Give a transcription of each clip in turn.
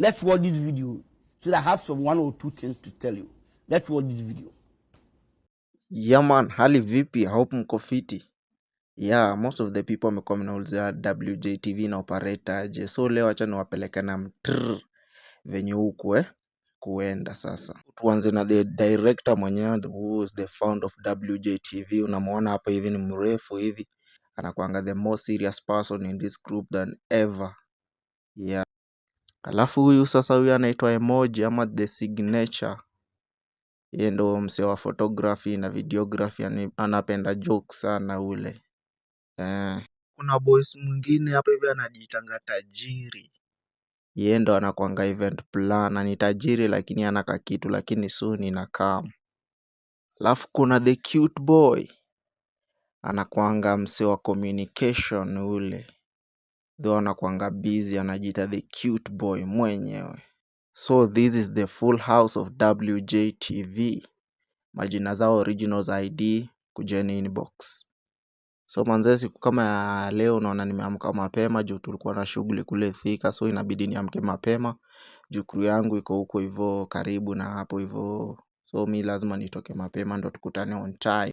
Let's watch this video so that I have some 1 or 2 things to tell you. Let's watch this video. Yeah man, hali vipi? Hope mko fiti. Yeah, most of the people wamekuwa wanaulizia WJTV na operator aje. So leo acha niwapeleke na mtrrr venye huku kuenda sasa. Tuanze na the director mwenyewe who is the founder of WJTV. Unamuona hapa hivi ni mrefu hivi. Anakuanga the most serious person in this group than ever. Yeah. Alafu huyu sasa huyu anaitwa Emoji ama the signature. Yeye ndo msee wa photography na videography, anapenda jokes sana ule. Kuna boys mwingine hapa hivi anajiitanga Tajiri. Yeye ndo anakuanga event planner, ni tajiri lakini hana kakitu, lakini soon inakam. Alafu kuna the cute boy. Anakuanga msee wa communication ule. Though anakuanga busy, anajiita the cute boy mwenyewe. So this is the full house of WJTV. Majina zao originals ID kujeni inbox. So manze, siku kama ya leo unaona nimeamka mapema juu tulikuwa na shughuli kule Thika, so inabidi niamke mapema juu crew yangu iko huko hivyo karibu na hapo hivyo, so mi lazima nitoke mapema ndo tukutane on time.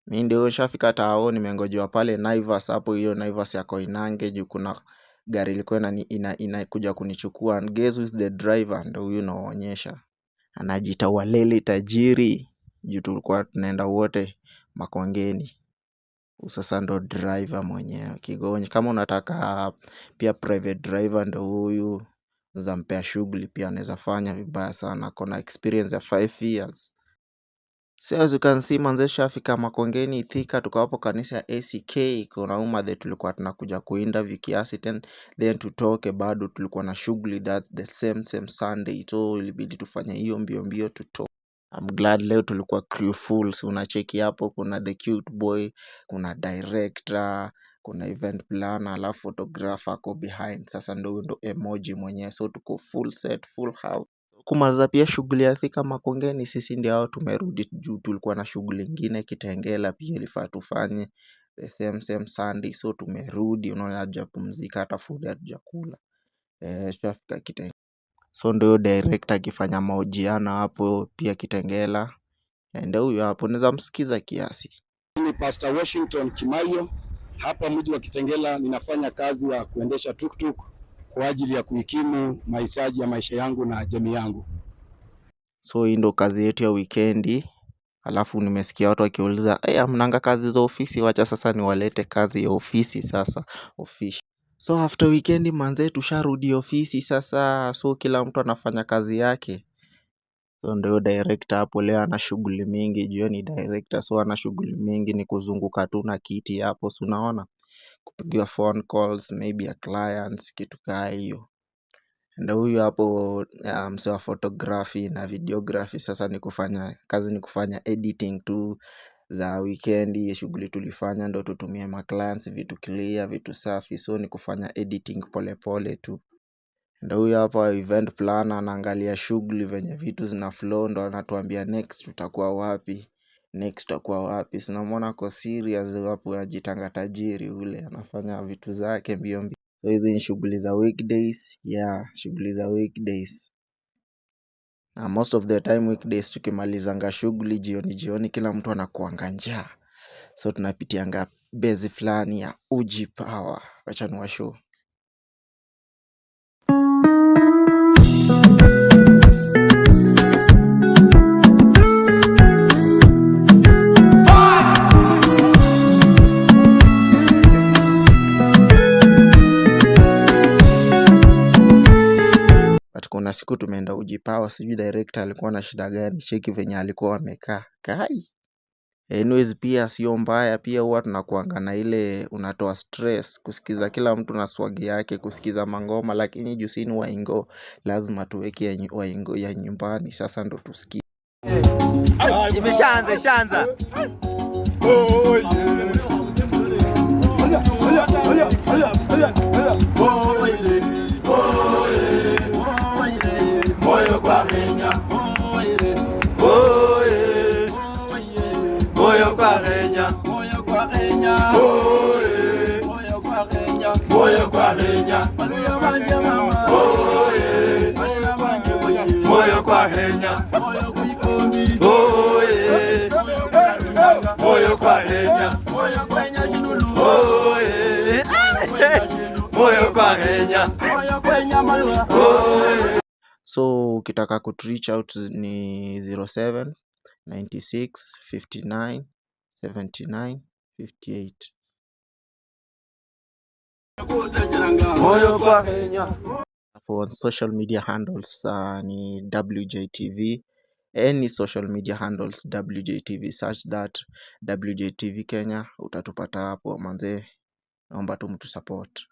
Mi ndio nishafika tao, nimengojewa pale Naivas hapo, hiyo Naivas ya Koinange juu kuna gari ilikuwa inakuja kunichukua, and guess who is the driver? Ndo huyu naonyesha, anajiita Walele Tajiri juu tulikuwa tunaenda wote Makongeni. Sasa ndo driver mwenyewe Kigonyi. Kama unataka pia private driver ndo huyu, za mpea shughuli pia anaweza fanya vibaya sana, kona experience ya 5 years. So as you can see manze, shafika Makongeni Thika, tuko hapo kanisa ya ACK. Kuna umadhe tulikuwa tunakuja kuinterview kiasi then tutoke, bado tulikuwa na shughuli that the same Sunday, so ilibidi tufanye hiyo mbio tutoke. I'm glad leo tulikuwa crew full. So unacheki hapo kuna the cute boy, kuna director, kuna event planner, alafu photographer ako behind. Sasa ndo Emoji mwenyewe, so tuko full set, full house. Kumaliza pia shughuli ya Thika Makongeni, sisi ndio hao tumerudi juu tulikuwa na shughuli nyingine Kitengela pia ilifaa tufanye the same Sunday, so tumerudi. Unaona hajapumzika hata food hatujakula. Shafika Kitengela. So ndio director akifanya mahojiano hapo pia Kitengela. Ndio huyo hapo, unaweza msikiza kiasi. Ni Pastor Washington Kimayo hapa mji wa Kitengela. Ninafanya kazi ya kuendesha tuktuk kwa ajili ya kuikimu mahitaji ya maisha yangu na jamii yangu. So hii ndo kazi yetu ya weekendi. Alafu nimesikia watu wakiuliza, mnanga kazi za ofisi? Wacha sasa niwalete kazi ya ofisi sasa, ofisi. So after weekendi manze, tusharudi ofisi sasa, so kila mtu anafanya kazi yake. So ndio director hapo leo ana shughuli mingi, jioni director, so ana shughuli mingi ni kuzunguka tu na kiti hapo, so unaona, kupigia phone calls maybe a clients, kitu kaa hiyo. Ndio huyu hapo msee wa photography na videography. Sasa ni kufanya kazi, ni kufanya editing tu za weekendi. Shughuli tulifanya ndo tutumie ma clients vitu clear, vitu safi, so ni kufanya editing pole tu. Ndio huyu hapa event planner, anaangalia shughuli venye vitu zina flow, ndo anatuambia next tutakuwa wapi. Sinamwona kwa serious hapo, ajitanga Tajiri ule, anafanya vitu zake mbio. So hizi ni shughuli za weekdays. Shughuli za weekdays. Na most of the time weekdays tukimalizanga shughuli jioni kila mtu anakuanga njaa, so tunapitianga base fulani ya Uji Power. Wacha niwashow. Kuna siku tumeenda Uji Power, sijui director alikuwa na shida gani, cheki venye alikuwa wamekaa kai. Anyways pia sio mbaya, pia huwa tunakuanga na ile unatoa stress kusikiza kila mtu na swag yake, kusikiza mangoma, lakini juu sisi ni waingo lazima tuweke waingo ya nyumbani. Sasa ndo tusikie. Imeshaanza. Moyo kwa Kenya, moyo kwa Kenya, moyo kwa Kenya, moyo kwa Kenya, moyo kwa Kenya, moyo kwa Kenya, moyo kwa Kenya, kwa Kenya, oye, moyo kwa Kenya, oye, moyo kwa Kenya, oye. So ukitaka kureach out ni 07 96 59 79 58. Moyo kwa Kenya. For social media handles ni WJTV. Any social media handles WJTV, search that WJTV Kenya, utatupata hapo manze. Naomba tu mtu support.